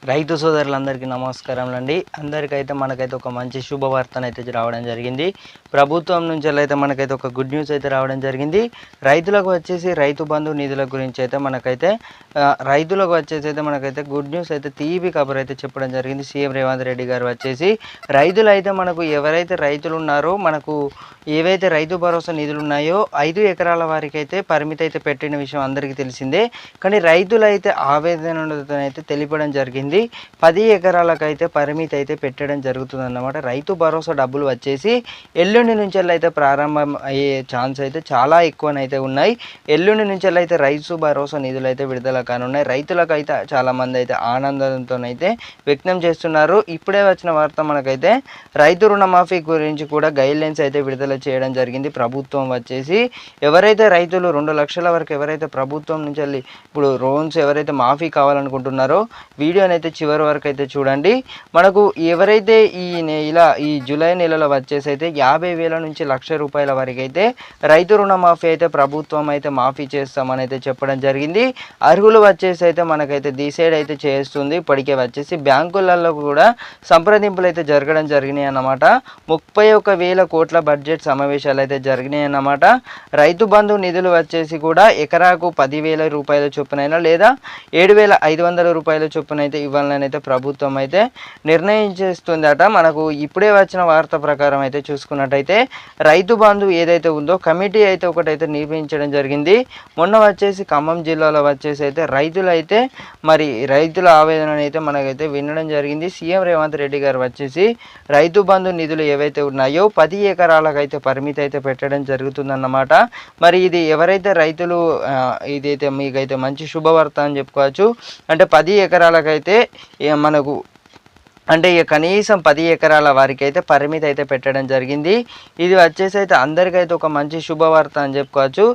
రైతు సోదరులందరికీ నమస్కారములండి. అందరికైతే మనకైతే ఒక మంచి శుభవార్తనైతే రావడం జరిగింది. ప్రభుత్వం నుంచెల్లైతే మనకైతే ఒక గుడ్ న్యూస్ అయితే రావడం జరిగింది. రైతులకు వచ్చేసి రైతు బంధు నిధుల గురించి అయితే మనకైతే రైతులకు వచ్చేసి అయితే మనకైతే గుడ్ న్యూస్ అయితే తీపి కబురు అయితే చెప్పడం జరిగింది. సీఎం రేవంత్ రెడ్డి గారు వచ్చేసి రైతులైతే మనకు ఎవరైతే రైతులు ఉన్నారో మనకు ఏవైతే రైతు భరోసా నిధులు ఉన్నాయో 5 ఎకరాల వారికి అయితే పరిమితి అయితే పెట్టిన విషయం అందరికీ తెలిసిందే. కానీ రైతులైతే ఆవేదనతో తెలిపడం జరిగింది. 10 ఎకరాలకైతే పరిమితి అయితే పెట్టడం జరుగుతుందన్నమాట. రైతు భరోసా డబ్బులు వచ్చేసి ఎల్లుండి నుంచి అయితే ప్రారంభం అయ్యే ఛాన్స్ అయితే చాలా ఎక్కువనైతే ఉన్నాయి. ఎల్లుండి నుంచి అయితే రైతు భరోసా నిధులు అయితే విడుదల కానున్నాయి. రైతులకు అయితే చాలామంది అయితే ఆనందంతోనైతే వ్యక్తం చేస్తున్నారు. ఇప్పుడే వచ్చిన వార్త మనకైతే రైతు రుణమాఫీ గురించి కూడా గైడ్లైన్స్ అయితే విడుదల చేయడం జరిగింది. ప్రభుత్వం వచ్చేసి ఎవరైతే రైతులు 2 లక్షల వరకు ఎవరైతే ప్రభుత్వం నుంచి వెళ్ళి ఇప్పుడు లోన్స్ ఎవరైతే మాఫీ కావాలనుకుంటున్నారో వీడియోని అయితే చివరి వరకు అయితే చూడండి. మనకు ఎవరైతే ఈ జూలై నెలలో వచ్చేసి అయితే 50,000 నుంచి 1,00,000 రూపాయల వరకు అయితే రైతు రుణమాఫీ అయితే ప్రభుత్వం అయితే మాఫీ చేస్తామని అయితే చెప్పడం జరిగింది. అర్హులు వచ్చేసి అయితే మనకైతే డిసైడ్ అయితే చేస్తుంది. ఇప్పటికే వచ్చేసి బ్యాంకులలో కూడా సంప్రదింపులు అయితే జరగడం జరిగినాయి అన్నమాట. 31,000 కోట్ల బడ్జెట్ సమావేశాలు అయితే జరిగినాయి అన్నమాట. రైతు బంధు నిధులు వచ్చేసి కూడా ఎకరాకు 10,000 రూపాయల చొప్పునైనా లేదా 7,500 రూపాయల చొప్పున అయితే ఇవ్వాలని అయితే ప్రభుత్వం అయితే నిర్ణయించేస్తుందట. మనకు ఇప్పుడే వచ్చిన వార్త ప్రకారం అయితే చూసుకున్నట్టయితే రైతు బంధు ఏదైతే ఉందో కమిటీ అయితే ఒకటైతే నిర్మించడం జరిగింది. మొన్న వచ్చేసి ఖమ్మం జిల్లాలో వచ్చేసి అయితే రైతుల ఆవేదనను అయితే మనకైతే వినడం జరిగింది. సీఎం రేవంత్ రెడ్డి గారు వచ్చేసి రైతు బంధు నిధులు ఏవైతే ఉన్నాయో 10 ఎకరాలకు అయితే పరిమితి అయితే పెట్టడం జరుగుతుందన్నమాట. మరి ఇది ఎవరైతే రైతులు ఇదైతే మీకైతే మంచి శుభవార్త అని చెప్పుకోవచ్చు. అంటే 10 ఎకరాలకైతే మనకు అంటే కనీసం 10 ఎకరాల వారికి అయితే పరిమితి అయితే పెట్టడం జరిగింది. ఇది వచ్చేసి అయితే అందరికైతే ఒక మంచి శుభవార్త అని చెప్పుకోవచ్చు.